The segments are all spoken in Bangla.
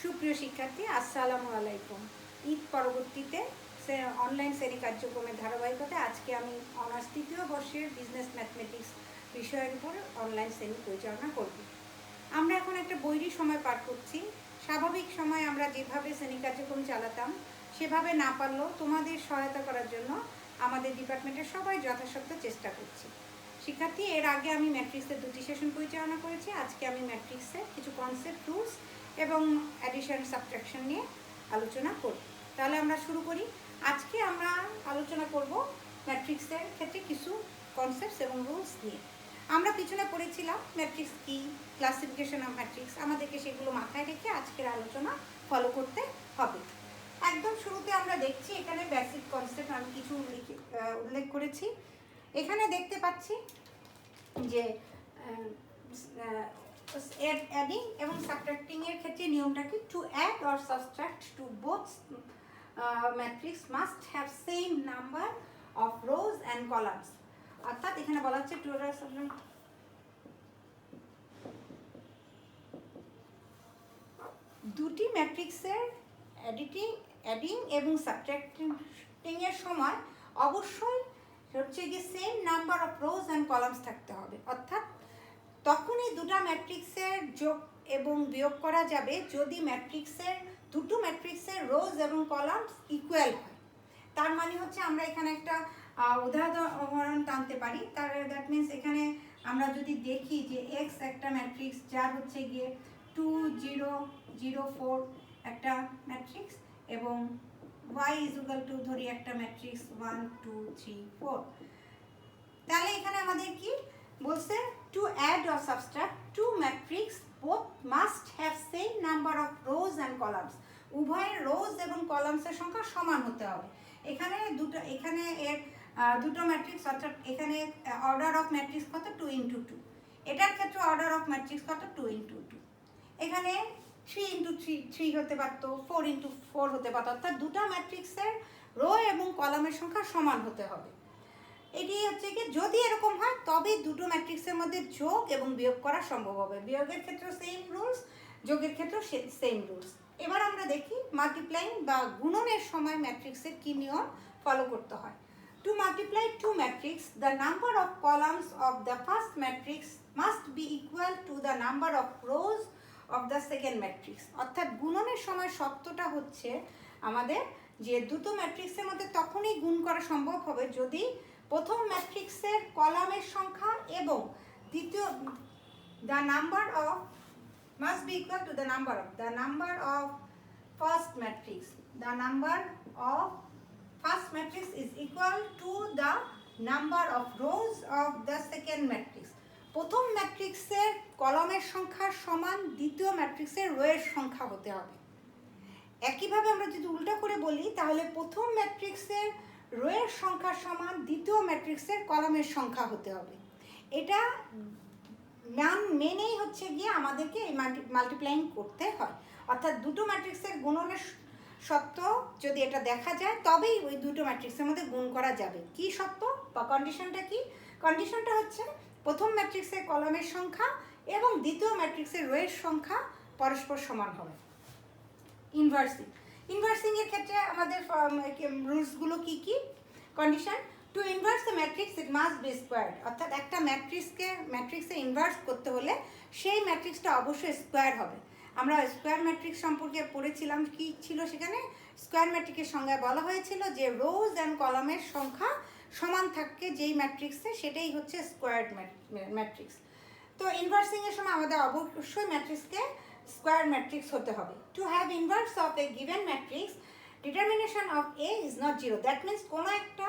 সুপ্রিয় শিক্ষার্থী, আসসালামু আলাইকুম। ঈদ পরবর্তীতে অনলাইন শ্রেণী কার্যক্রমের ধারাবাহিকতায় আজকে আমি অনার্স তৃতীয় বর্ষের বিজনেস ম্যাথমেটিক্স বিষয়ের উপর অনলাইন শ্রেণী পরিচালনা করব। আমরা এখন একটা বৈরী সময় পার করছি। স্বাভাবিক সময় আমরা যেভাবে শ্রেণী কার্যক্রম চালাতাম সেভাবে না পারলেও তোমাদের সহায়তা করার জন্য আমাদের ডিপার্টমেন্টের সবাই যথাসাধ্য চেষ্টা করছি। শিক্ষার্থী, এর আগে আমি ম্যাট্রিক্সের 2টি সেশন পরিচালনা করেছি। আজকে আমি ম্যাট্রিক্সের কিছু কনসেপ্ট, রুলস এবং অ্যাডিশন সাবট্রাকশন নিয়ে আলোচনা করব। তাহলে আমরা শুরু করি। আজকে আমরা আলোচনা করব ম্যাট্রিক্সের ক্ষেত্রে কিছু কনসেপ্টস এবং রুলস নিয়ে। আমরা পিছনে পড়েছিলাম ম্যাট্রিক্স কি, ক্লাসিফিকেশন অফ ম্যাট্রিক্স, আমাদেরকে সেগুলো মাথায় রেখে আজকের আলোচনা ফলো করতে হবে। একদম শুরুতে আমরা দেখছি এখানে বেসিক কনসেপ্ট আমি কিছু উল্লেখ করেছি। এখানে দেখতে পাচ্ছি যে অ্যাডিং এবং সাবট্রাক্টিং এর ক্ষেত্রে নিয়মটা কি, to add or subtract two both matrix must have same number of rows and columns. অর্থাৎ এখানে বলা হচ্ছে টু দুটি ম্যাট্রিক্সের অ্যাডিং এবং সাবট্রাক্টিং এর সময় অবশ্যই হচ্ছে গিয়ে same number of rows and columns থাকতে হবে। অর্থাৎ তখনই দুটো ম্যাট্রিক্সের যোগ এবং বিয়োগ করা যাবে যদি দুটো ম্যাট্রিক্সের রোজ এবং কলামস ইকুয়াল হয়। তার মানে হচ্ছে আমরা এখানে একটা উদাহরণ টানতে পারি। দ্যাট মিনস এখানে আমরা যদি দেখি যে এক্স একটা ম্যাট্রিক্স যার হচ্ছে গিয়ে 2 0 0 4 একটা ম্যাট্রিক্স এবং y ইকুয়াল টু ধরি একটা ম্যাট্রিক্স 1 2 3 4। তাহলে এখানে আমাদের কি বলছে, to add or subtract two matrix both must have same number of rows and columns. উভয়ের রোজ এবং কলামসের সংখ্যা সমান হতে হবে। এখানে এর দুটো ম্যাট্রিক্স, অর্থাৎ এখানে অর্ডার অফ ম্যাট্রিক্স কত, 2 × 2। এটার ক্ষেত্রে অর্ডার অফ ম্যাট্রিক্স কত, 2 × 2। এখানে 3 × 3 হতে পারতো, 4 × 4 হতে পারতো। অর্থাৎ দুটো ম্যাট্রিক্সের রো এবং কলামের সংখ্যা সমান হতে হবে। এটি হচ্ছে কি, যদি এরকম হয় তবে দুটো ম্যাট্রিক্সের মধ্যে যোগ এবং বিয়োগ করা সম্ভব হবে। বিয়োগের ক্ষেত্রে সেম রুলস, যোগের ক্ষেত্রেও সেম রুলস। এবার আমরা দেখি মাল্টিপ্লাইং বা গুণনের সময় ম্যাট্রিক্সের কি নিয়ম ফলো করতে হয়। To multiply two matrix, the number of columns of the first matrix must be equal to the number of rows of the second matrix. অর্থাৎ গুণনের সময় শর্তটা হচ্ছে আমাদের যে দুটো ম্যাট্রিক্সের মধ্যে তখনই গুণ করা সম্ভব হবে যদি প্রথম ম্যাট্রিক্সের কলামের সংখ্যা এবং দ্বিতীয় the number of must be equal to the number of first matrix. The number of first matrix is equal to the number of rows of the second matrix. প্রথম ম্যাট্রিক্সের কলামের সংখ্যা সমান দ্বিতীয় ম্যাট্রিক্সের রোয়ের সংখ্যা হতে হবে। একইভাবে আমরা যদি উল্টো করে বলি তাহলে প্রথম ম্যাট্রিক্সের রোয়ের সংখ্যা সমান দ্বিতীয় ম্যাট্রিক্সের কলামের সংখ্যা হতে হবে। এটা মেনেই হচ্ছে গিয়ে আমাদেরকে এই মাল্টিপ্লাইং করতে হয়। অর্থাৎ দুটো ম্যাট্রিক্সের গুণনের সত্য যদি এটা দেখা যায় তবেই ওই দুটো ম্যাট্রিক্সের মধ্যে গুণ করা যাবে। কি সত্য বা কন্ডিশনটা কি? কন্ডিশনটা হচ্ছে প্রথম ম্যাট্রিক্সের কলামের সংখ্যা এবং দ্বিতীয় ম্যাট্রিক্সের রোয়ের সংখ্যা পরস্পর সমান হবে। ইনভার্সিং এর ক্ষেত্রে আমাদের রুলসগুলো কি কি? Condition, to inverse a matrix it must be squared. অর্থাৎ একটা ম্যাট্রিক্সে ইনভার্স করতে হলে সেই ম্যাট্রিক্সটা অবশ্যই স্কোয়ার হবে। আমরা স্কোয়ার ম্যাট্রিক্স সম্পর্কে পড়েছিলাম, কি ছিল সেখানে? স্কোয়ার ম্যাট্রিক্সের সংজ্ঞায় বলা হয়েছিল যে রোজ অ্যান্ড কলামের সংখ্যা সমান থাকে যেই ম্যাট্রিক্সে, সেটাই হচ্ছে স্কোয়ার্ড ম্যাট্রিক্স। তো ইনভার্সিং এর সময় আমাদের অবশ্যই ম্যাট্রিক্সকে স্কোয়ার ম্যাট্রিক্স হতে হবে। To have inverse of a given matrix determination of A is not zero. That means কোনো একটা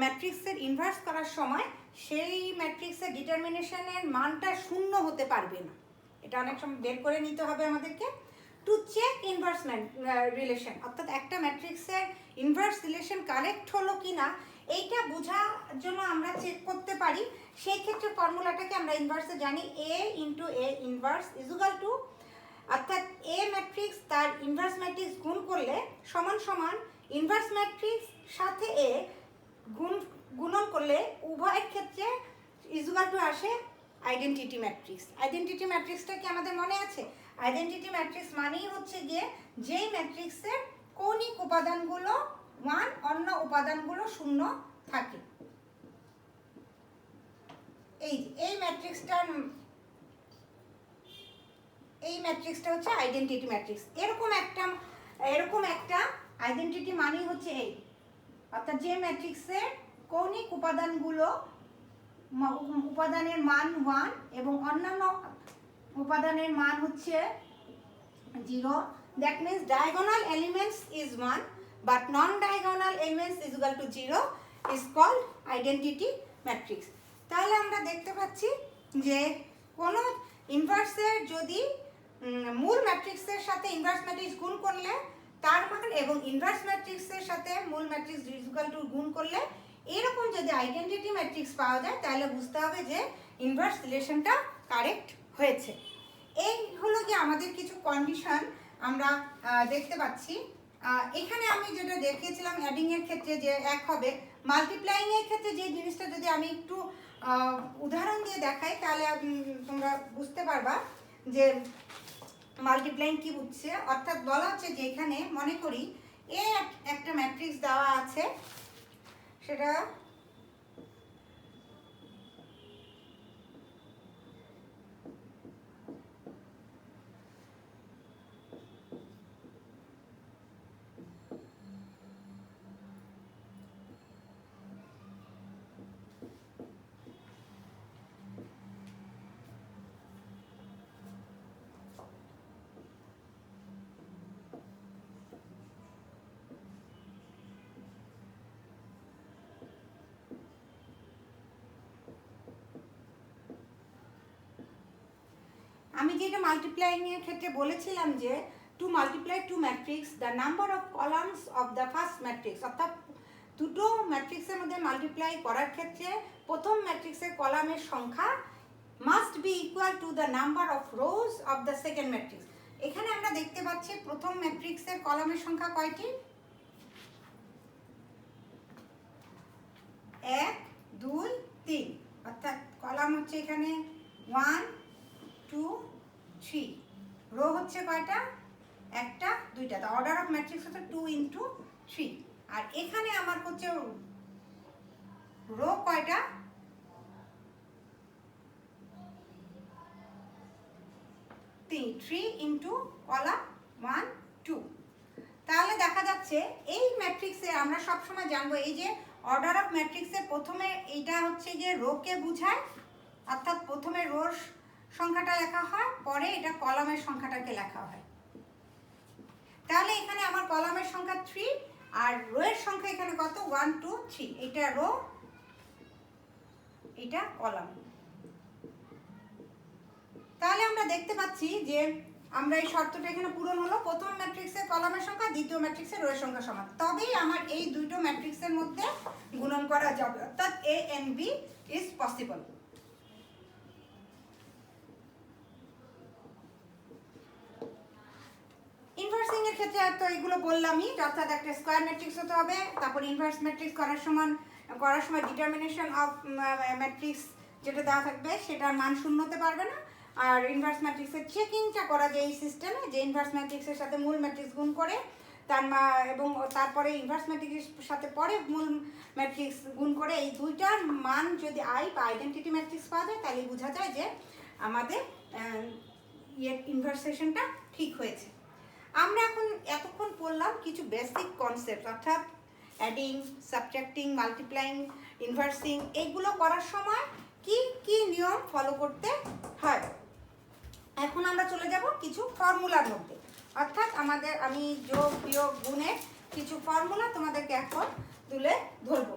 ম্যাট্রিক্সের ইনভার্স করার সময় সেই ম্যাট্রিক্সের ডিটারমিনেশনের মানটা শূন্য হতে পারবে না। এটা অনেক সময় বের করে নিতে হবে আমাদেরকে। টু চেক ইনভার্সমেন্ট রিলেশন, অর্থাৎ একটা ম্যাট্রিক্সের ইনভার্স রিলেশন কারেক্ট হলো কি না এইটা বোঝার জন্য আমরা চেক করতে পারি। সেই ক্ষেত্রে ফর্মুলাটাকে আমরা ইনভার্সে জানি, A into A inverse is equal to, অর্থাৎ এ ম্যাট্রিক্স তার ইনভার্স ম্যাট্রিক্স গুণ করলে সমান সমান ইনভার্স ম্যাট্রিক্স সাথে এ গুণন করলে উভয়ের ক্ষেত্রে ইজ ইকুয়াল টু আসে আইডেন্টিটি ম্যাট্রিক্স। আইডেন্টিটি ম্যাট্রিক্সটা কি আমাদের মনে আছে? আইডেন্টিটি ম্যাট্রিক্স মানেই হচ্ছে গিয়ে যেই ম্যাট্রিক্সের কৌণিক উপাদানগুলো 1, অন্য উপাদানগুলো 0 থাকে। এই ম্যাট্রিক্সটা হচ্ছে আইডেন্টিটি ম্যাট্রিক্স। এরকম একটা আইডেন্টিটি মানেই হচ্ছে এই, অর্থাৎ যে ম্যাট্রিক্সের কৌণিক উপাদানের মান 1 এবং অন্যান্য উপাদানের মান হচ্ছে 0। That means diagonal elements is 1 but non-diagonal elements is equal to 0 is called identity matrix। তাহলে আমরা দেখতে পাচ্ছি যে কোন ইনভার্সের যদি মূল ম্যাট্রিক্সের সাথে ইনভার্স ম্যাট্রিক্স গুণ করলে তার মান এবং ইনভার্স ম্যাট্রিক্সের সাথে মূল ম্যাট্রিক্স ইজ ইকুয়াল টু গুণ করলে এরকম যদি আইডেন্টিটি ম্যাট্রিক্স পাওয়া যায় তাহলে বুঝতে হবে যে ইনভার্স রিলেশনটা কারেক্ট হয়েছে। এই হলো কি আমাদের কিছু কন্ডিশন আমরা দেখতে পাচ্ছি। এখানে আমি যেটা দেখিয়েছিলাম অ্যাডিং এর ক্ষেত্রে যে এক হবে, মাল্টিপ্লাইং এর ক্ষেত্রে যে জিনিসটা যদি আমি একটু উদাহরণ দিয়ে দেখাই তাহলে তোমরা বুঝতে পারবা যে মাল্টিপ্লাইং কি বুঝছে। অর্থাৎ বলা হচ্ছে যে এখানে মনে করি একটা ম্যাট্রিক্স দেওয়া আছে, সেটা আমি যেটা মাল্টিপ্লাইং এর ক্ষেত্রে বলেছিলাম যে to multiply two matrix the number of columns of the first matrix, অর্থাৎ দুটো ম্যাট্রিক্সের মধ্যে মাল্টিপ্লাই করার ক্ষেত্রে প্রথম ম্যাট্রিক্সের কলামের সংখ্যা must be equal to the number of rows of the second matrix. এখানে আমরা দেখতে পাচ্ছি প্রথম ম্যাট্রিক্সের কলামের সংখ্যা কয়টি? 1, 2, 3, অর্থাৎ কলাম হচ্ছে এখানে 1, 2, 3, রো হচ্ছে কয়টা? একটা, দুইটা। দ্য অর্ডার অফ ম্যাট্রিক্স হচ্ছে 2 into 3। আর এখানে আমার হচ্ছে রো কয়টা? 3 into কলাম 1, 2। তাহলে দেখা যাচ্ছে এই ম্যাট্রিক্সে আমরা সবসময় জানবো এই যে অর্ডার অফ ম্যাট্রিক্সে প্রথমে এইটা হচ্ছে যে রোকে বোঝায়, অর্থাৎ প্রথমে রোর সংখ্যাটা লেখা হয়, পরে এটা কলামের সংখ্যাটাকে লেখা হয়। তাহলে এখানে আমার কলামের সংখ্যা 3 আর রো এর সংখ্যা এখানে কত? 1, 2, 3। এটা রো, এটা কলাম। তাহলে আমরা দেখতে পাচ্ছি যে আমরা এই শর্তটা এখানে পূরণ হলো, প্রথম ম্যাট্রিক্সের কলামের সংখ্যা দ্বিতীয় ম্যাট্রিক্সের রো এর সংখ্যা সমান, তবেই আমার এই দুটো ম্যাট্রিক্সের মধ্যে গুণন করা যাবে, অর্থাৎ A and B is possible। ইনভার্সিং এর ক্ষেত্রে তো এগুলো বললামই, অর্থাৎ একটা স্কয়ার ম্যাট্রিক্স হতে হবে, তারপর ইনভার্স ম্যাট্রিক্স করার সময় ডিটারমিনেশন অফ ম্যাট্রিক্স যেটা দেওয়া থাকবে সেটার মান শূন্য হতে পারবে না। আর ইনভার্স ম্যাট্রিক্সের চেকিংটা করা যায় এই সিস্টেমে, যে ইনভার্স ম্যাট্রিক্সের সাথে মূল ম্যাট্রিক্স গুণ করে এবং তারপরে ইনভার্স ম্যাট্রিক্সের সাথে পরে মূল ম্যাট্রিক্স গুণ করে এই দুইটার মান যদি বা আইডেন্টিটি ম্যাট্রিক্স পাওয়া যায় তাহলে বোঝা যায় যে আমাদের ইনভার্সেশনটা ঠিক হয়েছে। আমরা এতক্ষণ পড়লাম কিছু বেসিক কনসেপ্ট, অর্থাৎ অ্যাডিং, সাবট্রাক্টিং, মাল্টিপ্লাইং, ইনভার্সিং, এগুলো করার সময় কি কি নিয়ম ফলো করতে হয়। এখন আমরা চলে যাব কিছু ফর্মুলার মধ্যে, অর্থাৎ আমি যোগ বিয়োগ গুণের কিছু ফর্মুলা তোমাদেরকে এখন তুলে ধরবো।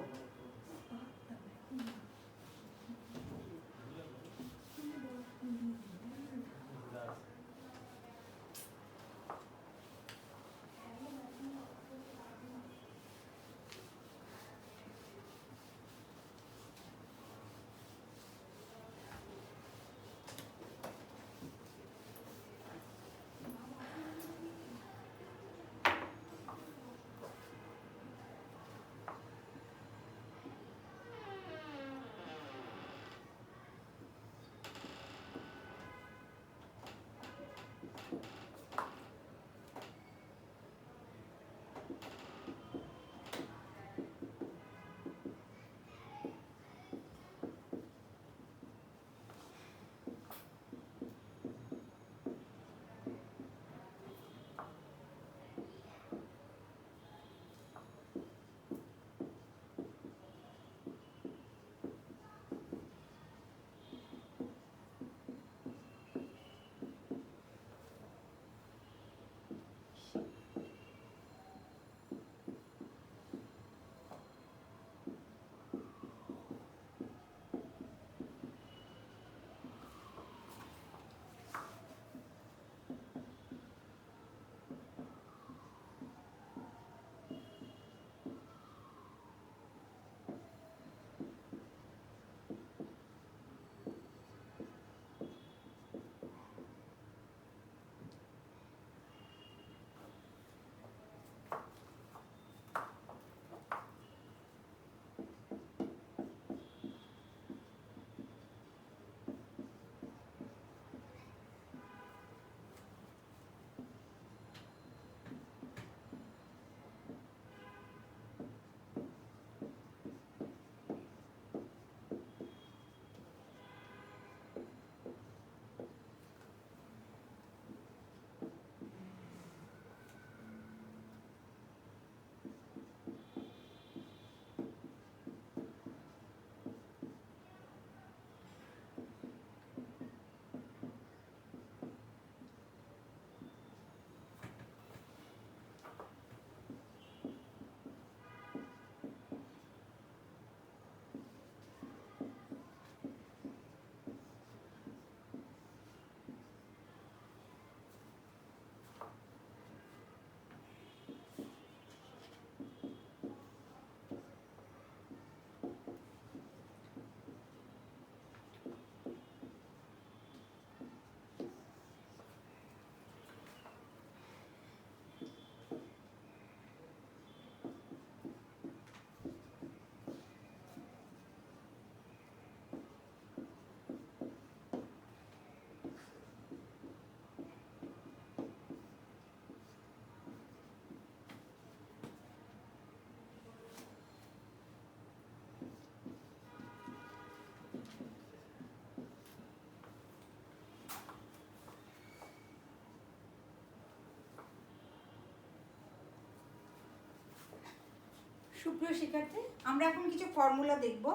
সুপ্রিয় শিক্ষার্থী, আমরা এখন কিছু ফর্মুলা দেখব।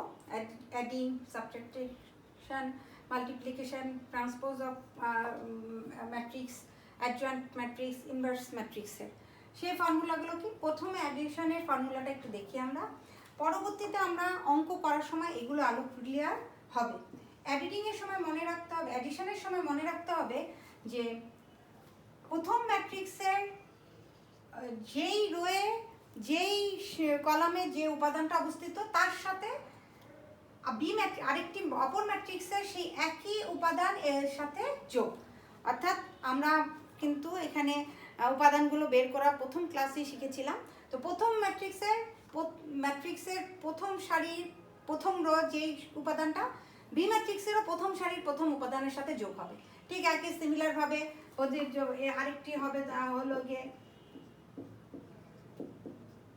Adding, subtraction, multiplication, transpose of matrix, adjoint matrix, inverse ম্যাট্রিক্সের সেই ফর্মুলাগুলো কি। প্রথমে অ্যাডিশনের ফর্মুলাটা একটু দেখি আমরা, পরবর্তীতে আমরা অঙ্ক করার সময় এগুলো আরও ক্লিয়ার হবে। অ্যাডিটিংয়ের সময় মনে রাখতে হবে, অ্যাডিশনের সময় মনে রাখতে হবে যে প্রথম ম্যাট্রিক্সের যেই রোয়ে যেই কলামে যে উপাদানটা অবস্থিত তার সাথে আরেকটি অপর ম্যাট্রিক্সের সেই একই উপাদান এর সাথে যোগ। অর্থাৎ আমরা কিন্তু এখানে উপাদানগুলো বের করা প্রথম ক্লাসেই শিখেছিলাম। তো প্রথম ম্যাট্রিক্সের প্রথম সারির প্রথম রো যেই উপাদানটা বি ম্যাট্রিক্সেরও প্রথম সারির প্রথম উপাদানের সাথে যোগ হবে। ঠিক একই সিমিলারভাবে ওদের আরেকটি হবে হলো গিয়ে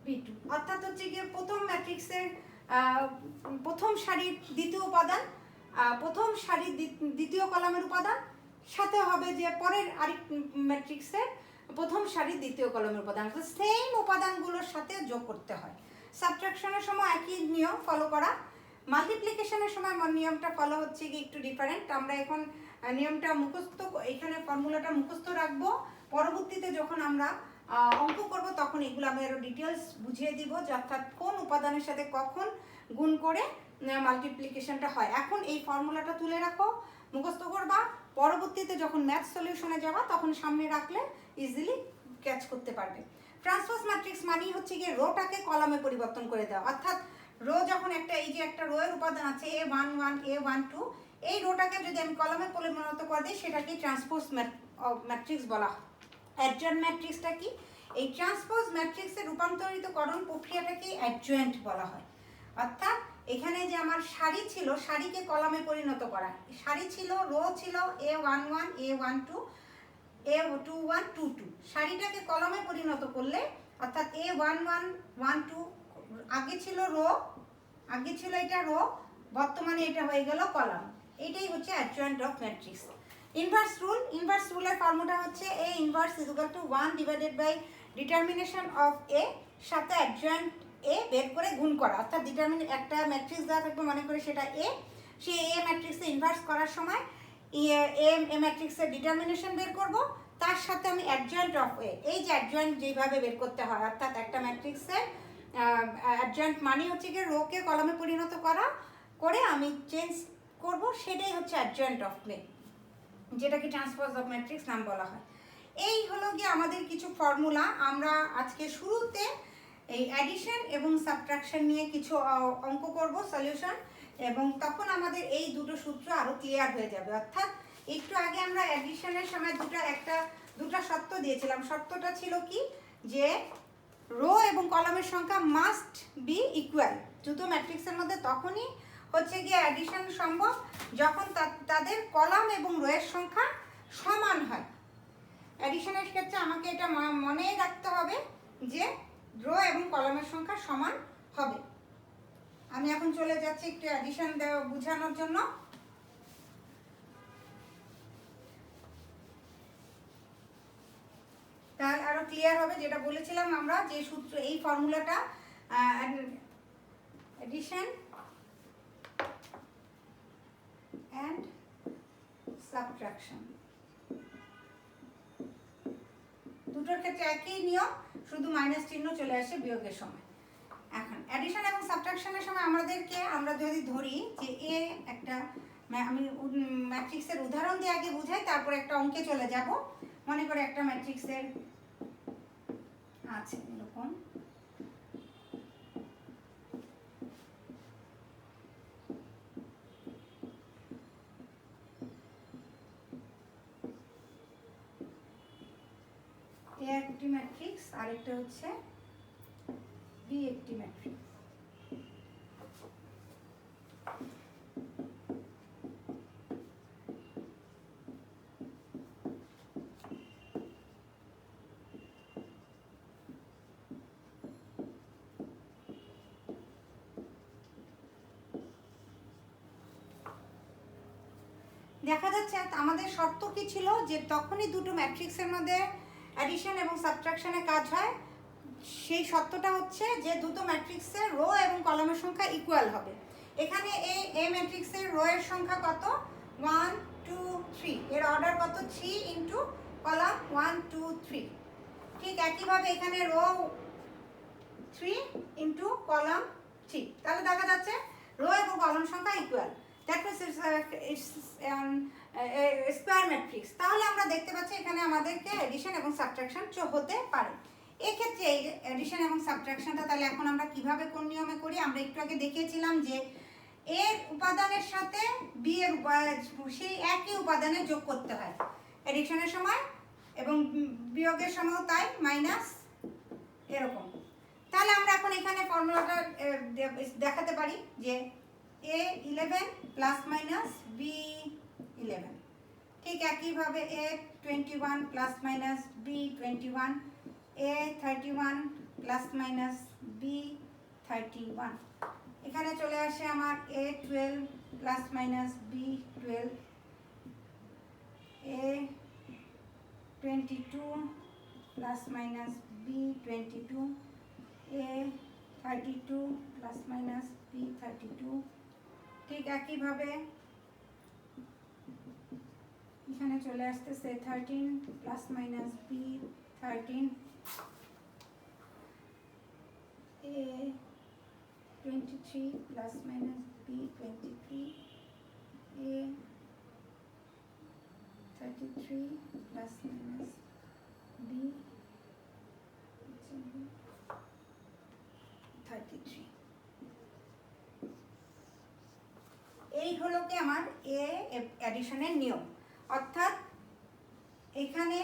B2, অর্থাৎ হচ্ছে গিয়ে প্রথম ম্যাট্রিক্সের প্রথম সারির দ্বিতীয় উপাদান, প্রথম সারির দ্বিতীয় কলামের উপাদান সাথে হবে যে পরের আরেক ম্যাট্রিক্সের প্রথম সারির দ্বিতীয় কলামের উপাদান, সেম উপাদানগুলোর সাথে যোগ করতে হয়। সাবট্রাকশনের সময় একই নিয়ম ফলো করা, মাল্টিপ্লিকেশনের সময় নিয়মটা ফলো হচ্ছে কি একটু ডিফারেন্ট। আমরা এখন নিয়মটা মুখস্থ, এখানে ফর্মুলাটা মুখস্থ রাখবো, পরবর্তীতে যখন আমরা অঙ্ক করব তখন এগুলো আমি আরও ডিটেলস বুঝিয়ে দিব যে অর্থাৎ কোন উপাদানের সাথে কখন গুণ করে মাল্টিপ্লিকেশনটা হয়। এখন এই ফর্মুলাটা তুলে রাখো, মুখস্থ করবা, পরবর্তীতে যখন ম্যাথ সলিউশনে যাবা তখন সামনে রাখলে ইজিলি ক্যাচ করতে পারবে। ট্রান্সপোজ ম্যাট্রিক্স মানেই হচ্ছে গিয়ে রোটাকে কলামে পরিবর্তন করে দেওয়া। অর্থাৎ রো যখন একটা এই যে একটা রো এর উপাদান আছে A11 A12, এই রোটাকে যদি আমি কলামে পরিণত করে দিই সেটাকে ট্রান্সপোজ ম্যাট্রিক্স বলা হয়। অ্যাডজয়েন্ট ম্যাট্রিক্সটা কি? এই ট্রান্সপোজ ম্যাট্রিক্সের রূপান্তরিতকরণ প্রক্রিয়াটাকে অ্যাডজয়েন্ট বলা হয়। অর্থাৎ এখানে যে আমার সারি ছিল, সারিকে কলামে পরিণত করা। সারি ছিল, রো ছিল A11 A12 A21 22, সারিটাকে কলামে পরিণত করলে অর্থাৎ A11 12 আগে ছিল রো, আগে ছিল এটা রো, বর্তমানে এটা হয়ে গেল কলাম। এটাই হচ্ছে অ্যাডজয়েন্ট অফ ম্যাট্রিক্স। ইনভার্স রুলের ফর্মুলা হচ্ছে A inverse is equal to 1 divided by determination of A সাথে অ্যাডজয়েন্ট A বের করে গুণ করা। অর্থাৎ একটা ম্যাট্রিক্স দেওয়া থাকবে, মনে করে সেটা A, সেই A ম্যাট্রিক্সে ইনভার্স করার সময় এ ম্যাট্রিক্সের ডিটারমিনেশন বের করব, তার সাথে আমি অ্যাডজয়েন্ট অফ A, এই যে অ্যাডজয়েন্ট যেইভাবে বের করতে হয়, অর্থাৎ একটা ম্যাট্রিক্সের অ্যাডজয়েন্ট মানে হচ্ছে কি রোকে কলামে পরিণত করা করে আমি চেঞ্জ করব, সেটাই হচ্ছে অ্যাডজয়েন্ট অফ A, যেটাকে ট্রান্সপোজ অফ ম্যাট্রিক্স নাম বলা হয়। এই হলো গিয়ে আমাদের কিছু ফর্মুলা। আমরা আজকে শুরুতে এই অ্যাডিশন এবং সাবট্রাকশন নিয়ে কিছু অঙ্ক করব সলিউশন, এবং তখন আমাদের এই দুটো সূত্র আরও ক্লিয়ার হয়ে যাবে। অর্থাৎ একটু আগে আমরা অ্যাডিশনের সময় দুটো শর্ত দিয়েছিলাম। শর্তটা ছিল কি যে রো এবং কলামের সংখ্যা মাস্ট বি ইকুয়াল। দুটো ম্যাট্রিক্সের মধ্যে তখনই হচ্ছে গিয়ে অ্যাডিশন সম্ভব যখন তাদের কলাম এবং রোয়ের সংখ্যা সমান হয়। অ্যাডিশনের ক্ষেত্রে আমাকে এটা মনে রাখতে হবে যে রো এবং কলামের সংখ্যা সমান হবে। আমি এখন চলে যাচ্ছি একটু অ্যাডিশন বোঝানোর জন্য। তাহলে আরো ক্লিয়ার হবে, যেটা বলেছিলাম আমরা যে সূত্র, এই ফর্মুলাটা অ্যাডিশন অ্যান্ড সাবট্রাকশন দুটোর ক্ষেত্রে একই নিয়ম, শুধু মাইনাস চিহ্ন চলে আসে বিয়োগের সময়। এখন অ্যাডিশন এবং সাবট্রাকশনের সময় আমরা যদি ধরি যে এ একটা, আমি ম্যাট্রিক্সের উদাহরণ দিয়ে আগে বুঝাই, তারপর একটা অঙ্কে চলে যাব। মনে করে একটা ম্যাট্রিক্সের আছে এরকম এ একটি ম্যাট্রিক্স, আরেকটা হচ্ছে বি একটি ম্যাট্রিক্স। দেখা যাচ্ছে আমাদের শর্ত কি ছিল যে তখনই দুটো ম্যাট্রিক্সের মধ্যে অ্যাডিশন এবং সাবট্রাকশনের কাজ হয় সেই সত্যটা হচ্ছে যে দুটো ম্যাট্রিক্সের রো এবং কলামের সংখ্যা ইকুয়াল হবে। এখানে এ ম্যাট্রিক্সের রো এর সংখ্যা কত 1 2 3, এর অর্ডার কত 3 ইন্টু কলাম 1 2 3। ঠিক একইভাবে এখানে রো 3 ইন্টু কলাম 3, তাহলে দেখা যাচ্ছে রো এবং কলাম সংখ্যা equal, that means it's square matrix. তাহলে আমরা দেখতে পাচ্ছি এখানে আমাদেরকে এডিশন এবং সাবট্রাকশন হতে পারে। এক্ষেত্রে এই এডিশন এবং সাবট্রাকশনটা তাহলে এখন আমরা কিভাবে কোন নিয়মে করি, আমরা একটু আগে দেখিয়েছিলাম যে এর উপাদানের সাথে বি এর সেই একই উপাদানে যোগ করতে হয় এডিশনের সময়, এবং বিয়োগের সময়ও তাই, মাইনাস এরকম। তাহলে আমরা এখন এখানে ফর্মুলাটা দেখাতে পারি যে A11 প্লাস মাইনাস B11, ঠিক একইভাবে A21 plus minus B21, A31 plus minus B31। এখানে চলে আসে আমার A12 plus minus B12, A22 plus minus B22, A32 plus minus B32। ঠিক একইভাবে এখানে চলে আসতেছে 13 plus minus B13, A23 plus minus B23, A33 plus minus B33। এই হলো কি আমার এ অ্যাডিশনের নিয়ম, অর্থাৎ এখানে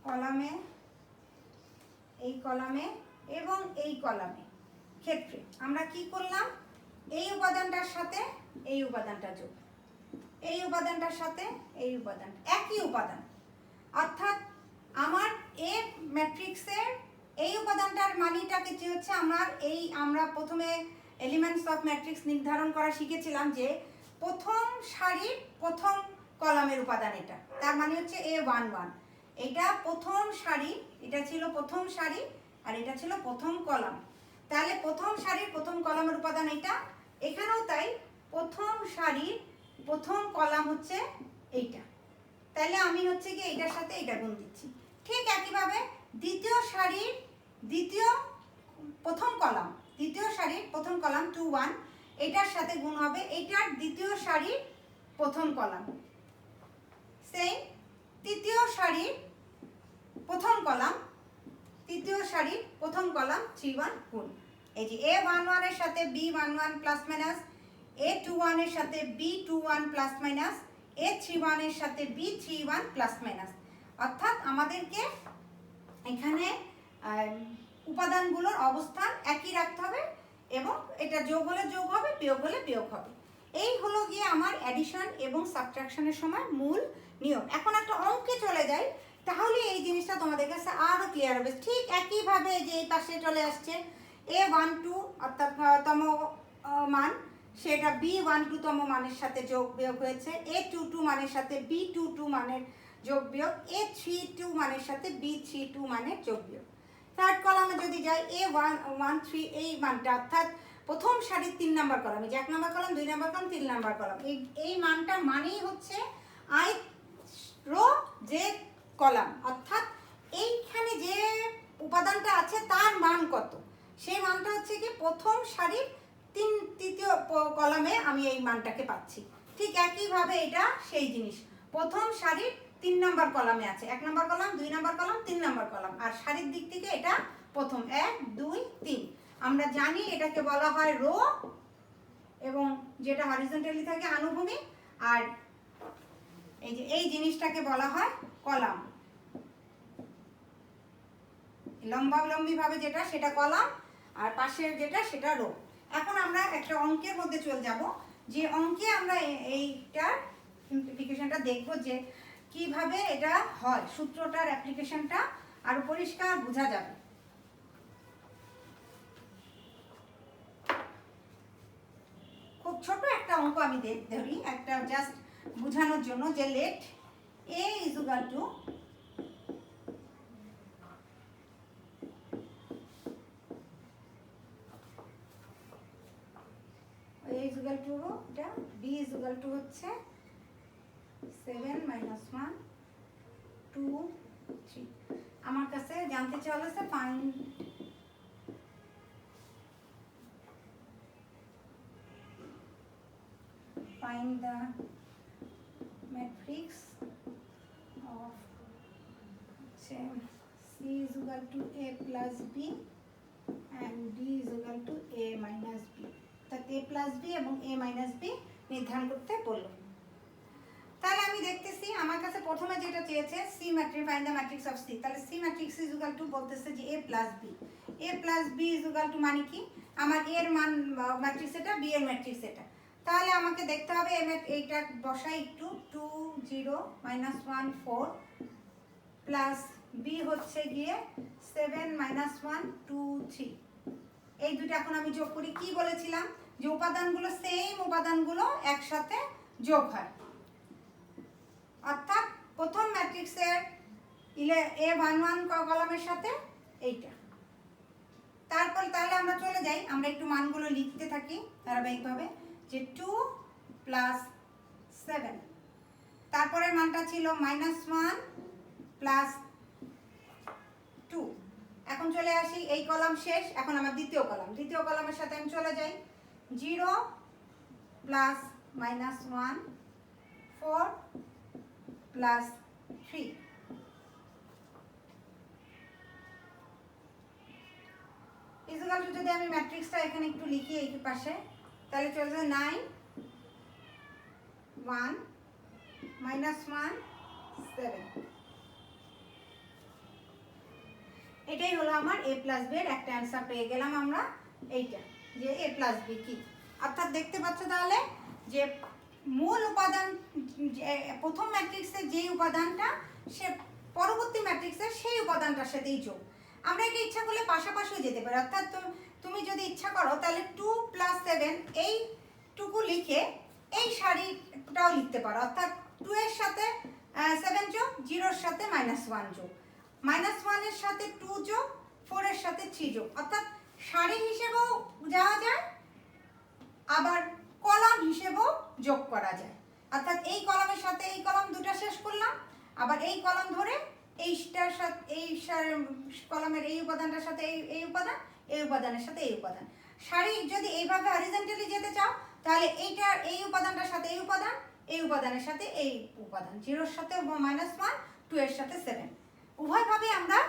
কলামে, এই কলামে এবং এই কলামে ক্ষেত্রে আমরা কি করলাম, এই উপাদানটার সাথে এই উপাদানটা যোগ, এই উপাদানটার সাথে এই উপাদান, একই উপাদান। অর্থাৎ আমার এ ম্যাট্রিক্সের এই উপাদানটার মানিটাকে যে হচ্ছে আমার এই, আমরা প্রথমে এলিমেন্টস অফ ম্যাট্রিক্স নির্ধারণ করা শিখেছিলাম যে প্রথম সারির প্রথম কলামের উপাদান এটা, তার মানে হচ্ছে A11, এটা প্রথম সারি, এটা ছিল প্রথম সারি আর এটা ছিল প্রথম কলাম। তাহলে প্রথম সারির প্রথম কলামের উপাদান এটা, এখানেও তাই, প্রথম সারির প্রথম কলাম হচ্ছে এইটা। তাহলে আমি হচ্ছে কি এইটার সাথে এটা গুণ দিচ্ছি। ঠিক একইভাবে দ্বিতীয় সারির দ্বিতীয় প্রথম কলাম, দ্বিতীয় সারির প্রথম কলাম 2 1, এটার সাথে গুণ হবে এইটার দ্বিতীয় সারির প্রথম কলাম। সেই তৃতীয় সারির প্রথম কলাম, তৃতীয় সারির প্রথম কলাম 3 1 গুণ, এই যে A11 এর সাথে B11 প্লাস মাইনাস, A21 এর সাথে B21 প্লাস মাইনাস, A31 এর সাথে B31 প্লাস মাইনাস। অর্থাৎ আমাদেরকে এখানে উপাদানগুলোর অবস্থান একই রাখতে হবে এবং এটা যোগ হলে যোগ হবে, বিয়োগ হলে বিয়োগ হবে। এই হলো গিয়ে আমার অ্যাডিশন এবং সাবট্রাকশনের সময় মূল নিয়ম। এখন একটা অঙ্কে চলে যাই, তাহলে এই জিনিসটা তোমাদের কাছে আরও ক্লিয়ার হবে। ঠিক একইভাবে যে এই পাশে চলে আসছে A12 অর্থাৎ তম মান, সেটা B12 তম মানের সাথে যোগ বিয়োগ হয়েছে, A22 মানের সাথে B22 মানের যোগ বিয়োগ, A32 মানের সাথে B32 মানের যোগ বিয়োগ। থার্ড কলামে যদি যাই A113, এই মানটা অর্থাৎ প্রথম সারির 3 নম্বর কলাম, এই যে 1 নম্বর কলাম 2 নম্বর কলাম 3 নম্বর কলাম, এই মানটা মানেই হচ্ছে আই রো যে কলাম, অর্থাৎ এইখানে যে উপাদানটা আছে তার মান কত, সেই মানটা হচ্ছে কি প্রথম সারির তৃতীয় কলামে আমি এই মানটাকে পাচ্ছি। ঠিক একইভাবে এটা সেই জিনিস, প্রথম সারির 3 নম্বর কলামে আছে, 1 নম্বর কলাম 2 নম্বর কলাম 3 নম্বর কলাম, আর সারির দিক থেকে এটা প্রথম 1 2 3। আমরা জানি এটাকে বলা হয় রো, এবং যেটা হরিজন্টালি থাকে আনুভূমিক, আর এই যে এই জিনিসটাকে বলা হয় কলাম, লম্বালম্বি ভাবে যেটা সেটা কলাম, আর পাশের যেটা সেটা রো। এখন আমরা একটা অঙ্কের মধ্যে চলে যাব, যে অঙ্কে আমরা এইটার ইমপ্লিকেশনটা দেখব যে কিভাবে এটা হয়, সূত্রটার অ্যাপ্লিকেশনটা আরো পরিষ্কার বোঝা যাবে। খুব ছোট একটা অঙ্ক আমি ধরি, একটা জাস্ট বোঝানোর জন্য, যে লেট A = টু রো, এটা বি ইজ ইকুয়াল টু হচ্ছে 7 মাইনাস 1 2 3। আমার কাছে জানতে চাওয়া হচ্ছে find the matrix of C is equal to A plus B and D is equal to A minus B। তা A plus B এবং A minus B নির্ধারণ করতে বললো। তাহলে আমি দেখতেছি আমার কাছে প্রথমে যেটা চেয়েছে C matrix, find the matrix of C। তাহলে C matrix is equal two বলতেছে যে A plus B। A plus B is equal two মানে কি, আমার A এর মান ম্যাট্রিক্স এটা, B এর ম্যাট্রিক্স এটা। তাহলে আমাকে দেখতে হবে এইটা বসাই একটু, 2 0 -1 4 প্লাস বি হচ্ছে গিয়ে 7 -1 2 3। এই দুটো এখন আমি যোগ করি। কি বলেছিলাম যে উপাদানগুলো সেম উপাদানগুলো একসাথে যোগ হয়, অর্থাৎ প্রথম ম্যাট্রিক্সের A11 কলামের সাথে এইটা। তারপর তাহলে আমরা চলে যাই, আমরা একটু মানগুলো লিখতে থাকি ধারাবাহিকভাবে, যে 2 প্লাস 7, তারপরের মানটা ছিল -1 প্লাস 2। এখন চলে আসি, এই কলাম শেষ, এখন আমার দ্বিতীয় কলামের সাথে আমি চলে যাই, 0 প্লাস -1 4 প্লাস 3। ইকুয়াল টু যদি আমি ম্যাট্রিক্সটা এখানে একটু লিখি এই পাশে, তাহলে চলে যাবে 9 1 -1 7। এটাই হলো আমার A প্লাস বি এর একটা অ্যান্সার পেয়ে গেলাম আমরা, এইটা যে A প্লাস বি কি। অর্থাৎ দেখতে পাচ্ছ তাহলে যে মূল উপাদান প্রথম ম্যাট্রিক্সের যেই উপাদানটা সে পরবর্তী ম্যাট্রিক্সের সেই উপাদানটার সাথেই যোগ। আমরা এটা ইচ্ছা করলে পাশাপাশিও যেতে পারি, অর্থাৎ তুমি যদি ইচ্ছা করো তাহলে 2 প্লাস 7 এইটুকু লিখে এই সারিটাও লিখতে পারো, অর্থাৎ 2 এর সাথে 7 যোগ, 0 এর সাথে -1 যোগ, -1 এর সাথে 2 যোগ, 4 এর সাথে 3 যোগ। অর্থাৎ সারি হিসেবেও যাওয়া যায়, আবার কলাম হিসেবেও যোগ করা যায়। অর্থাৎ এই কলামের সাথে এই কলাম দুটো শেষ করলাম, আবার এই কলাম ধরে এইটার সাথে এই কলামের এই উপাদানটার সাথে এই উপাদান, এই উপাদানের সাথে এই উপাদান। সারি যদি এইভাবে হরিজন্টালি যেতে চাও তাহলে এইটার এই উপাদানটার সাথে এই উপাদান, এই উপাদানের সাথে এই উপাদান, 0 এর সাথে -1 2 এর সাথে 7, উভয়ভাবে আমরা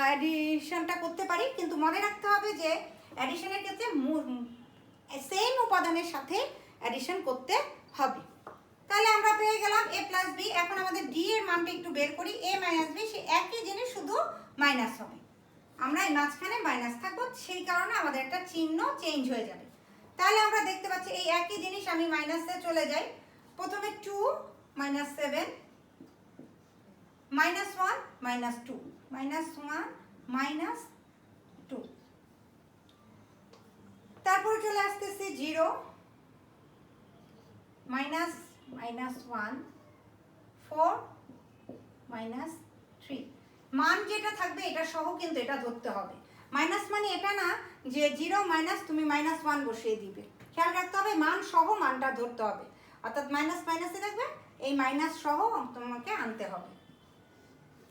অ্যাডিশনটা করতে পারি। কিন্তু মনে রাখতে হবে যে অ্যাডিশনের ক্ষেত্রে সেম উপাদানের সাথে অ্যাডিশন করতে হবে। তাহলে আমরা পেয়ে গেলাম A প্লাস বি। এখন আমাদের ডি এর মানটা একটু বের করি। A মাইনাস বি সে একই জিনিস, শুধু মাইনাস হবে। আমরা এই মাঝখানে মাইনাস থাকবো, সেই কারণে আমাদের একটা চিহ্ন চেঞ্জ হয়ে যাবে। তাহলে আমরা দেখতে পাচ্ছি এই একই জিনিস, আমি মাইনাসে চলে যাই। প্রথমে 2 -7 -1 -2 -1 -2, তারপরে চলে আসতেছি 0 -1 4 -3। মান যেটা থাকবে এটা সহ কিন্তু এটা ধরতে হবে। মাইনাস মানে এটা না যে 0 মাইনাস তুমি -1 বসিয়ে দিবে, খেয়াল রাখতে হবে মান সহ মানটা ধরতে হবে। অর্থাৎ মাইনাস মাইনাসে থাকবে, এই মাইনাস সহ তোমাকে আনতে হবে।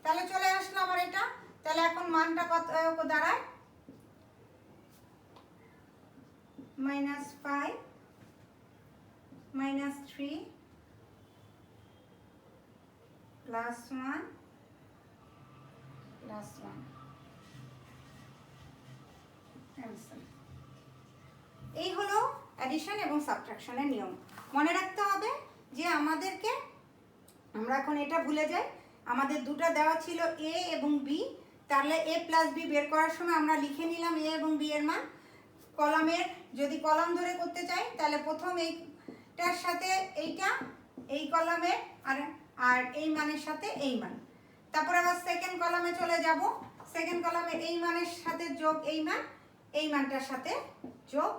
তাহলে চলে আসলো আমার এটা। তাহলে এখন মানটা কত দাঁড়ায়, -5 -3 +1 +1। এই হলো অ্যাডিশন এবং সাবট্রাকশনের নিয়ম। মনে রাখতে হবে যে আমাদেরকে, আমরা এখন এটা ভুলে যাই, আমাদের দুটো দেওয়া ছিল A এবং B। তাহলে A প্লাস বি বের করার সময় আমরা লিখে নিলাম A এবং B এর মান। কলামের যদি কলাম ধরে করতে চাই তাহলে প্রথম এইটার সাথে এইটা, এই কলামের আর এই মানের সাথে এই মান। তারপর আবার সেকেন্ড কলামে চলে যাব, সেকেন্ড কলামে এই মানের সাথে যোগ এই মান, এই মানটার সাথে যোগ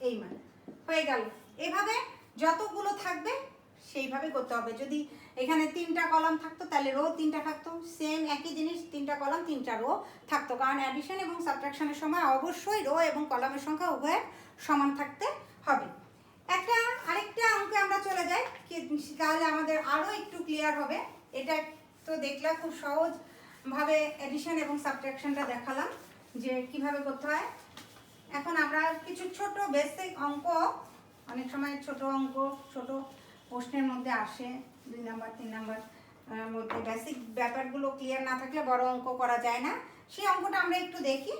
এই মান, হয়ে গেল। এভাবে যতগুলো থাকবে সেইভাবে করতে হবে। যদি এখানে 3টা কলাম থাকতো তাহলে রো 3টা থাকতো, সেম একই জিনিস 3টা কলাম 3টা রো থাকতো, কারণ অ্যাডিশন এবং সাবট্রাকশনের সময় অবশ্যই রো এবং কলামের সংখ্যা উভয়ের সমান থাকতে হবে। একটা আরেকটা অঙ্কে আমরা চলে যাই, তাহলে আমাদের আরও একটু ক্লিয়ার হবে। এটা তো দেখলাম খুব সহজভাবে এডিশন এবং সাবট্রাকশনটা দেখালাম যে কিভাবে করতে হয়। এখন আমরা কিছু ছোট বেসিক অঙ্ক, অনেক সময় ছোট অঙ্ক ছোট প্রশ্নের মধ্যে আসে, 2 নাম্বার 3 নাম্বার মধ্যে বেসিক ব্যাপারগুলো ক্লিয়ার না থাকলে বড় অঙ্ক করা যায় না। সেই অঙ্কটা আমরা একটু দেখি।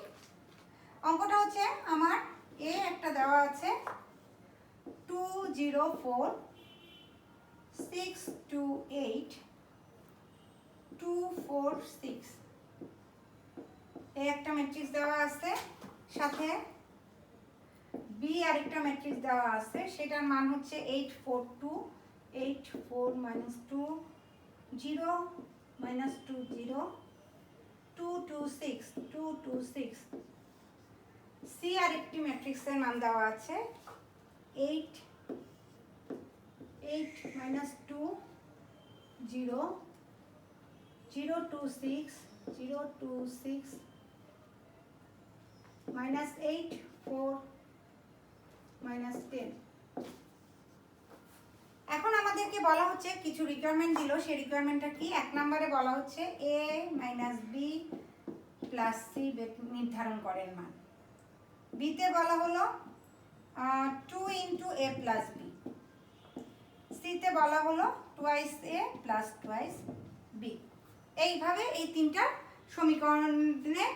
অঙ্কটা হচ্ছে আমার একটা দেওয়া আছে 204 628 246, একটা ম্যাট্রিক্স দেওয়া আছে, সাথে বি আরেকটা ম্যাট্রিক্স দেওয়া আছে, সেটার মান হচ্ছে 842 84 -2 0 -2 0 226 226। সি আরেকটি ম্যাট্রিক্সের মান দেওয়া আছে 8 8 -2 0 026 026 -8 4 -10। এখন আমাদেরকে বলা হচ্ছে কিছু রিকোয়ারমেন্ট দিল, সেই রিকোয়ারমেন্টটা কি? 1 নম্বরে বলা হচ্ছে a - b + c নির্ধারণ করেন মান। বি তে বলা হলো 2 × a + b। সি তে বলা হলো 2 a + 2 b। এইভাবে এই তিনটা সমীকরণে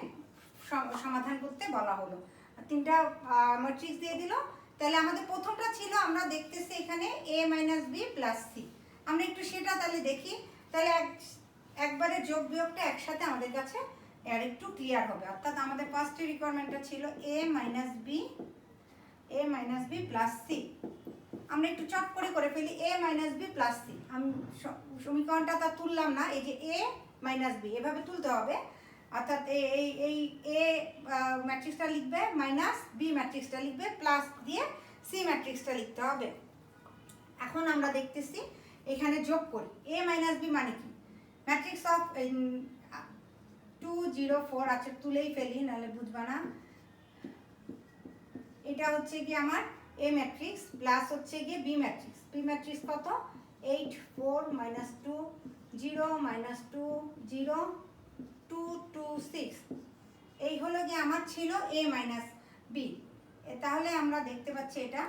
সমাধান করতে বলা হলো। তিনটা ম্যাট্রিক্স দিয়ে দিল। তাহলে আমাদের প্রথমটা ছিল, আমরা দেখতেছি এখানে a - b + c। আমরা একটু সেটা তাহলে দেখি, তাহলে একবারে যোগ বিয়োগটা একসাথে আমাদের কাছে আর একটু ক্লিয়ার হবে। অর্থাৎ আমাদের ফার্স্ট রিকোয়ারমেন্টটা ছিল a - b + c। আমরা একটু চট করে ফেলি a - b + c। আমি সমীকরণটা তা তুললাম না, এই যে a - b এভাবে তুলতে হবে। অর্থাৎ এই a ম্যাট্রিক্সটা লিখবে, মাইনাস b ম্যাট্রিক্সটা লিখবে, প্লাস দিয়ে c ম্যাট্রিক্সটা লিখতে হবে। এখন আমরা দেখতেছি এখানে যোগ করি। a - b মানে কি? ম্যাট্রিক্স অফ 204, আচ্ছা তুলেই ফেলি নাহলে বুঝবা না। এটা হচ্ছে কি আমার a ম্যাট্রিক্স, প্লাস হচ্ছে গিয়ে b ম্যাট্রিক্স। b ম্যাট্রিক্স কত? 8 4 -2 0 -2 0 2 2 6। এই হলো গিয়ে আমার ছিল a - b। তাহলে আমরা দেখতে পাচ্ছি এটা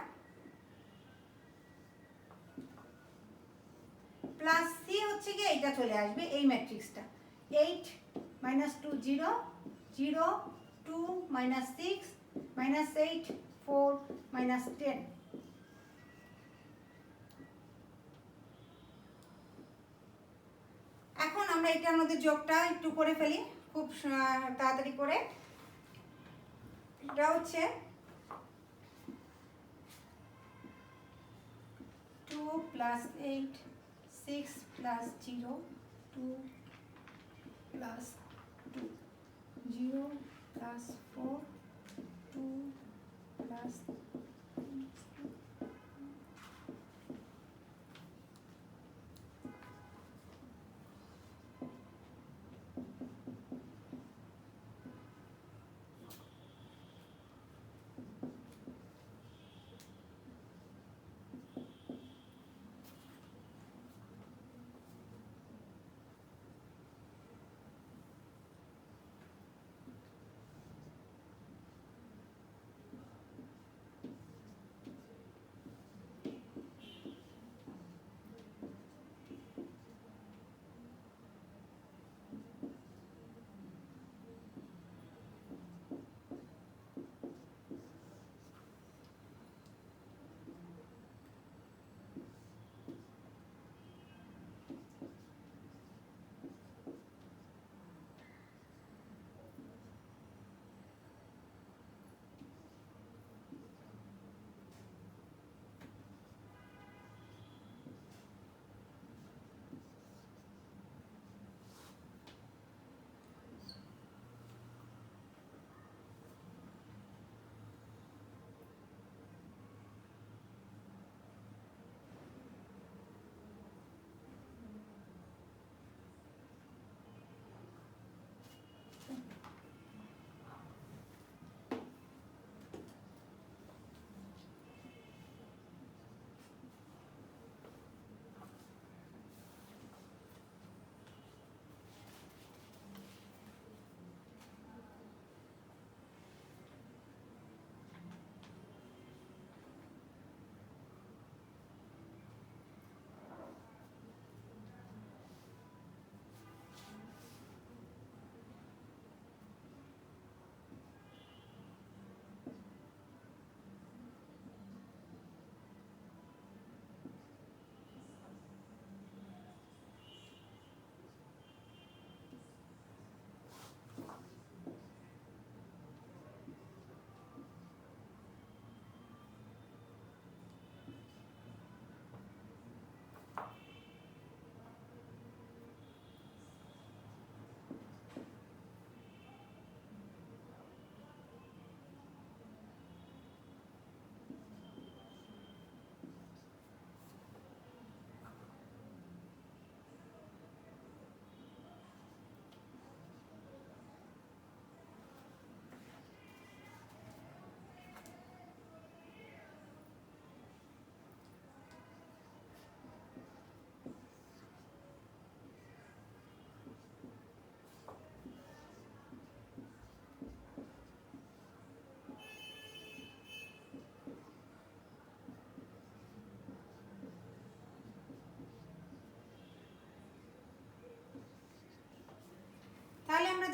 প্লাস c হচ্ছে গিয়ে এটা চলে আসবে এই ম্যাট্রিক্সটা 8 -2 0 0 2 -6 -8 4 -10। এখন আমরা এটার মধ্যে যোগটা একটু করে ফেলি খুব তাড়াতাড়ি করে। এটা হচ্ছে 2 + 8 6 + 0 2 + 2 0 + 4 2 +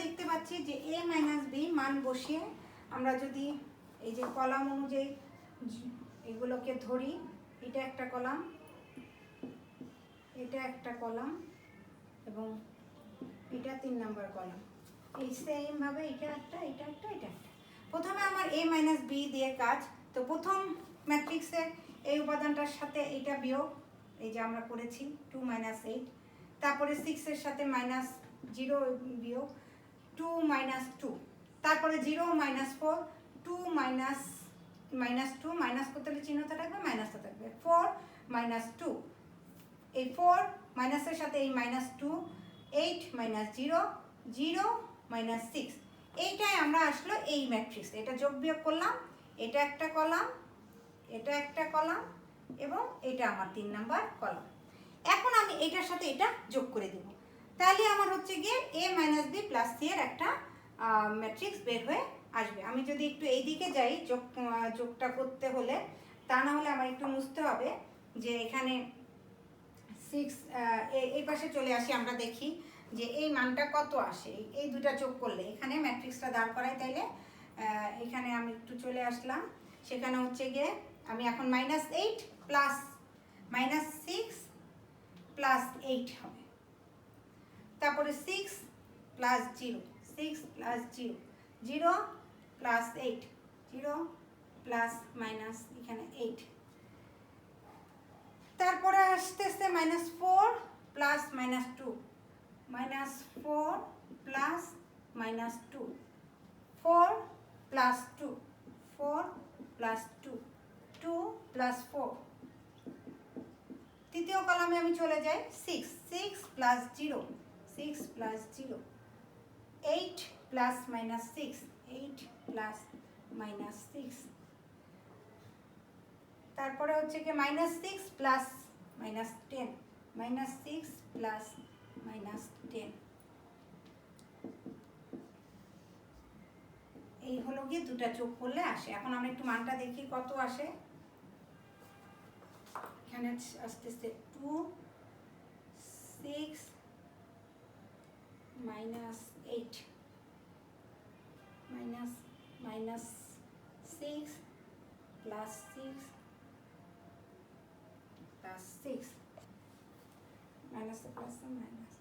দেখতে পাচ্ছি যে a মাইনাস বি মান বসিয়ে আমরা যদি এই যে কলাম অনুযায়ী এগুলোকে ধরি, এটা একটা কলাম, এটা একটা কলাম এবং এটা 3 নাম্বার কলাম, এই সেমভাবে এটা একটা, এটা একটা, এটা একটা। প্রথমে আমার a মাইনাস বি দিয়ে কাজ। তো প্রথম ম্যাট্রিক্সের এই উপাদানটার সাথে এইটা বিয়োগ, এই যে আমরা করেছি 2 মাইনাস 8, তারপরে 6-এর সাথে মাইনাস 0 বিয়োগ 2 মাইনাস 2, তারপরে 0 মাইনাস 4, 2 মাইনাস মাইনাস 2, মাইনাস করতে হলে চিহ্নটা থাকবে, মাইনাসটা থাকবে, 4 মাইনাস 2, এই 4 মাইনাসের সাথে এই মাইনাস 2, 8 মাইনাস 0, 0 মাইনাস 6, এইটাই আমরা আসলো এই ম্যাট্রিক্স। এটা যোগ বিয়োগ করলাম, এটা একটা কলাম, এটা একটা কলাম এবং এটা আমার 3 নাম্বার কলাম। এখন আমি এটার সাথে এটা যোগ করে দেব, তাহলে আমার হচ্ছে গিয়ে a minus b plus c এর একটা ম্যাট্রিক্স বের হয়ে আসবে। আমি যদি একটু এই দিকে যাই যোগটা করতে হলে, তা না হলে আমার একটু মুছতে হবে যে এখানে 6 এই পাশে চলে আসি, আমরা দেখি যে এই মানটা কত আসে এই দুটা যোগ করলে। এখানে ম্যাট্রিক্সটা দাঁড় করাই, তাইলে এখানে আমি একটু চলে আসলাম, সেখানে হচ্ছে গিয়ে আমি এখন মাইনাস 8 প্লাস মাইনাস 6 প্লাস 8 হবে, তারপরে 6 plus 0, 6 plus 0, 0 plus 8, 0 plus minus এখানে 8, তারপরে আসতেছে minus 4 plus minus 2, minus 4 plus minus 2, 4 plus 2, 4 plus 2, 2 plus 4। তৃতীয় কলামে আমি চলে যাই, 6, 6 plus 0, 6 plus 0, 8 plus minus 6, 8 plus minus 6, তারপরে হচ্ছে কি minus 6 plus minus 10, minus 6 plus minus 10, এই হলো গিয়ে দুটা যোগ করলে আসে। এখন আমরা একটু মানটা দেখি কত আসে। এখানে আসতেছে 2, 6 minus 8, minus minus 6 plus 6 plus 6, minus plus minus,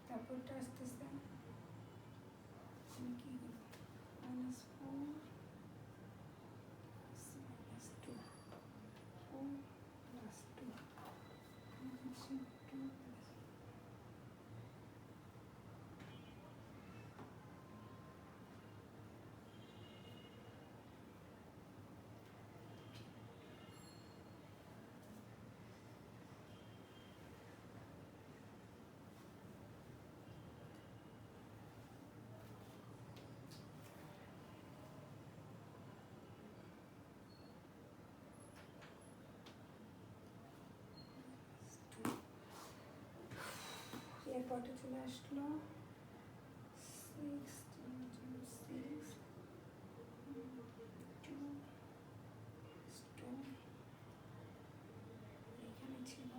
তারপরটা আসতেছে কি মাইনাস 4 মাইনাস 2, 4 প্লাস 2, 2 এরপরটা চলে আসলো 6, 6, 2, এখানে ছিল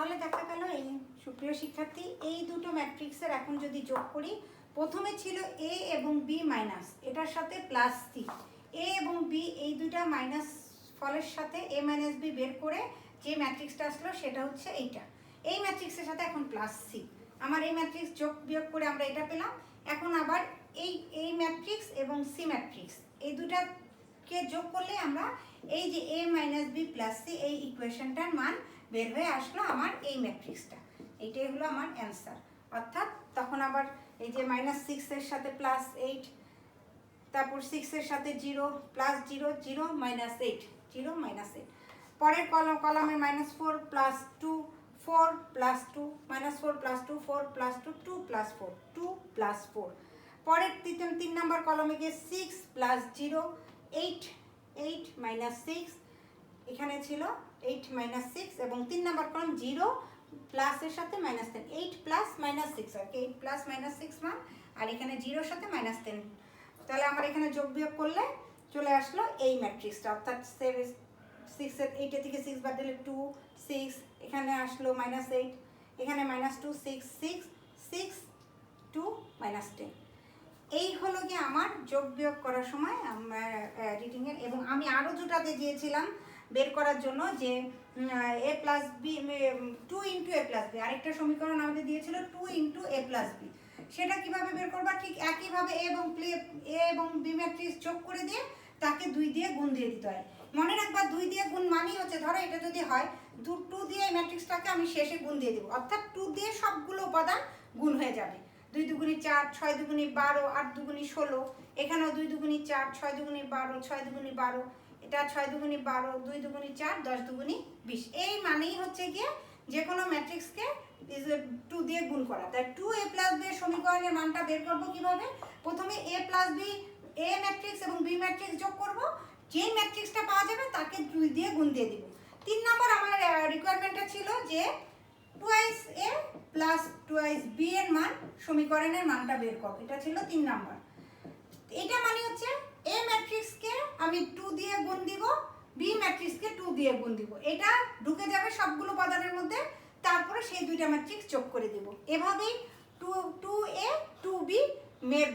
তাহলে দেখা গেল এই সুপ্রিয় শিক্ষার্থী, এই দুটো ম্যাট্রিক্সের এখন যদি যোগ করি, প্রথমে ছিল এ এবং বি মাইনাস, এটার সাথে প্লাস সি, এ এবং বি এই দুইটা মাইনাস ফলের সাথে এ মাইনাস বি বের করে যে ম্যাট্রিক্সটা আসলো সেটা হচ্ছে এইটা। এই ম্যাট্রিক্সের সাথে এখন প্লাস সি, আমার এই ম্যাট্রিক্স যোগ বিয়োগ করে আমরা এটা পেলাম। এখন আবার এই ম্যাট্রিক্স এবং সি ম্যাট্রিক্স এই দুটাকে যোগ করলে আমরা এই যে এ মাইনাস বি প্লাস সি এই ইকুয়েশনটার মান বের হয়ে আসলো আমার এই ম্যাট্রিক্সটা। এইটাই হলো আমার অ্যান্সার। অর্থাৎ তখন আবার এই যে -6 সাথে +8, তারপর 6 সাথে 0 +0 0 -8 0 -8, পরের কলামে -4 +2 4 +2 -4 +2 4 +2 2 +4 2 +4, পরের 3 নম্বর কলামে গিয়ে 6 +0 8 8 -6, এখানে ছিল 8 -6, এবং 3 নম্বর কলাম 0 প্লাসের সাথে -10 8 + -6 আর কি 8 + -6 মান, আর এখানে 0 সাথে -10। তাহলে আমার এখানে যোগ বিয়োগ করলে চলে আসলো এই ম্যাট্রিক্সটা। অর্থাৎ 8 থেকে 6 বাদ দিলে 2 6, এখানে আসলো -8, এখানে -2 6 6 6 2 -10। এই হলো কি আমার যোগ বিয়োগ করার সময় এডিটিংয়ের। এবং আমি আরও দুটাতে দিয়েছিলাম বের করার জন্য যে a + b 2 × a + b, আরেকটা সমীকরণ আমাদের দিয়েছিল 2 × a + b। সেটা কিভাবে বের করবা, ঠিক একইভাবে এ এবং বি ম্যাট্রিক্স যোগ করে দিয়ে তাকে 2 দিয়ে গুণ দিয়ে দিতে হয়। মনে রাখবা 2 দিয়ে গুণ মানেই হচ্ছে, ধরো এটা যদি হয় 2 দিয়ে এই ম্যাট্রিক্সটাকে আমি শেষে গুণ দিয়ে দেবো, অর্থাৎ 2 দিয়ে সবগুলো উপাদান গুণ হয়ে যাবে। 2 দুগুণে 4 6 দুগুণে 12 8 দুগুণে 16, এখানেও 2 দুগুণে 4 6 দুগুণে 12 6 দুগুণে 12, এটা 6 দুগুণে 12 2 দুগুণে 4 10 দুগুণে 20। এই মানেই হচ্ছে গিয়ে যে কোনো ম্যাট্রিক্সকে 2 দিয়ে গুণ করা। তাই 2a + b এর সমীকরণের মানটা বের করব কিভাবে, প্রথমে a + b এ ম্যাট্রিক্স এবং বি ম্যাট্রিক্স যোগ করব, যেই ম্যাট্রিক্সটা পাওয়া যাবে তাকে 2 দিয়ে গুণ দিয়ে দিব। 3 নম্বর আমার রিকোয়ারমেন্টটা ছিল যে 2a + 2b এর মান সমীকরণের মানটা বের করব, এটা ছিল 3 নম্বর। এটা মানে হচ্ছে এ ম্যাট্রিক্সকে আমি 2 দিয়ে গুণ দিব, বি ম্যাট্রিক্সকে 2 দিয়ে গুণ দিব, এটা ঢুকে যাবে সবগুলো উপাদানের মধ্যে, তারপরে সেই দুইটা ম্যাট্রিক্স যোগ করে দিব। এভাবেই 2a 2b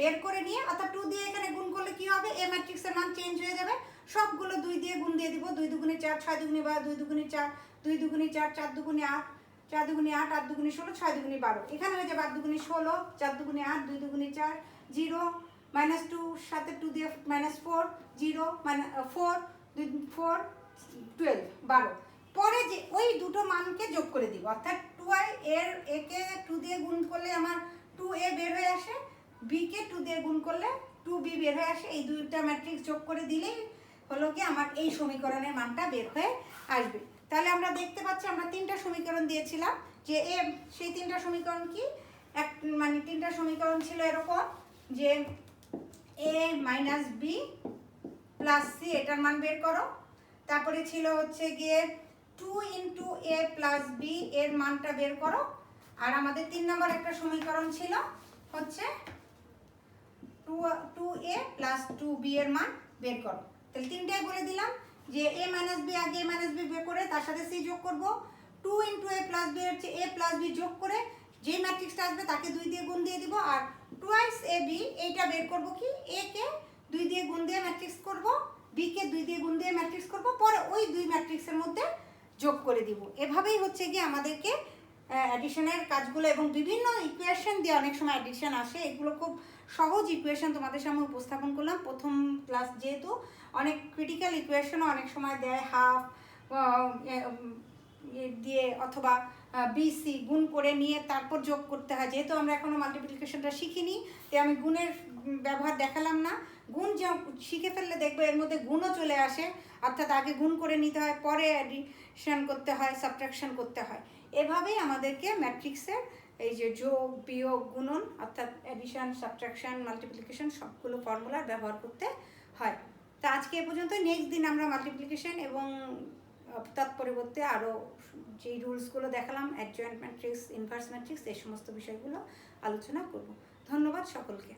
বের করে নিয়ে, অর্থাৎ 2 দিয়ে এখানে গুণ করলে কি হবে, এ ম্যাট্রিক্সের মান চেঞ্জ হয়ে যাবে, সবগুলো 2 দিয়ে গুণ দিয়ে দিব। 2 দুগুণে 4 6 দুগুণে 12 2 দুগুণে 4 2 দুগুণে 4 4 দুগুণে 8 4 দুগুণে 8 8 দুগুণে 16 6 দুগুণে 12, এখানে হয়ে যাবে 8 দুগুণে 16 4 দুগুণে 8 2 দুগুণে 4 0 -2 সাথে 2 দিয়ে -4 0 4 4 12 12, পরে যে ওই দুটো মানকে যোগ করে দিব। অর্থাৎ 2a এর একে 2 দিয়ে গুণ করলে আমার 2a বের হয়ে আসে, b কে 2 দিয়ে গুণ করলে 2b বের হয়ে আসে। এই দুইটা ম্যাট্রিক্স যোগ করে দিলেই হলো কি আমার এই সমীকরণের মানটা বের হয়ে আসবে। তাহলে আমরা দেখতে পাচ্ছি আমরা 3টা সমীকরণ দিয়েছিলাম যে সেই 3টা সমীকরণ কি, মানে 3টা সমীকরণ ছিল এরকম যে a - b + c এটার মান বের করো, তারপরে ছিল হচ্ছে গিয়ে 2 × a + b এর মানটা বের করো, আর আমাদের 3 নম্বর একটা সমীকরণ ছিল হচ্ছে 2a + 2b এর মান বের করো। তাহলে 3টাই বলে দিলাম যে a - b, আগে a - b বের করে তার সাথে c যোগ করব, 2 × a + b হচ্ছে a + b যোগ করে যে ম্যাট্রিক্সটা আসবে তাকে 2 দিয়ে গুণ দিয়ে দিব, আর 2ab এইটা বের করব কি, a কে 2 দিয়ে গুণ দিয়ে ম্যাট্রিক্স করব, b কে 2 দিয়ে গুণ দিয়ে ম্যাট্রিক্স করব, পরে ওই দুই ম্যাট্রিক্সের মধ্যে যোগ করে দিব। এভাবেই হচ্ছে কি আমাদেরকে অ্যাডিশনের কাজগুলো, এবং বিভিন্ন ইকুয়েশন দিয়ে অনেক সময় অ্যাডিশন আসে, এগুলো খুব সহজ ইকুয়েশন তোমাদের সামনে উপস্থাপন করলাম। প্রথম ক্লাস যেহেতু অনেক ক্রিটিক্যাল ইকুয়েশনও অনেক সময় দেয়, হাফ দিয়ে অথবা বিসি গুণ করে নিয়ে তারপর যোগ করতে হয়। যেহেতু আমরা এখনও মাল্টিপ্লিকেশনটা শিখিনি, তাই আমি গুণের ব্যবহার দেখালাম না। গুণ শিখে ফেললে দেখবে এর মধ্যে গুণও চলে আসে, অর্থাৎ আগে গুণ করে নিতে হয়, পরে অ্যাডিশন করতে হয়, সাবট্রাকশন করতে হয়। এভাবেই আমাদেরকে ম্যাট্রিক্সের এই যে যোগ বিয়োগ গুণন, অর্থাৎ অ্যাডিশন সাবট্রাকশন মাল্টিপ্লিকেশন সবগুলো ফর্মুলার ব্যবহার করতে হয়। তো আজকে এ পর্যন্ত। নেক্সট দিন আমরা মাল্টিপ্লিকেশন এবং তৎপরিবর্তে আরও যেই রুলসগুলো দেখালাম, অ্যাডজয়েন্ট ম্যাট্রিক্স, ইনভার্স ম্যাট্রিক্স, এই সমস্ত বিষয়গুলো আলোচনা করব। ধন্যবাদ সকলকে।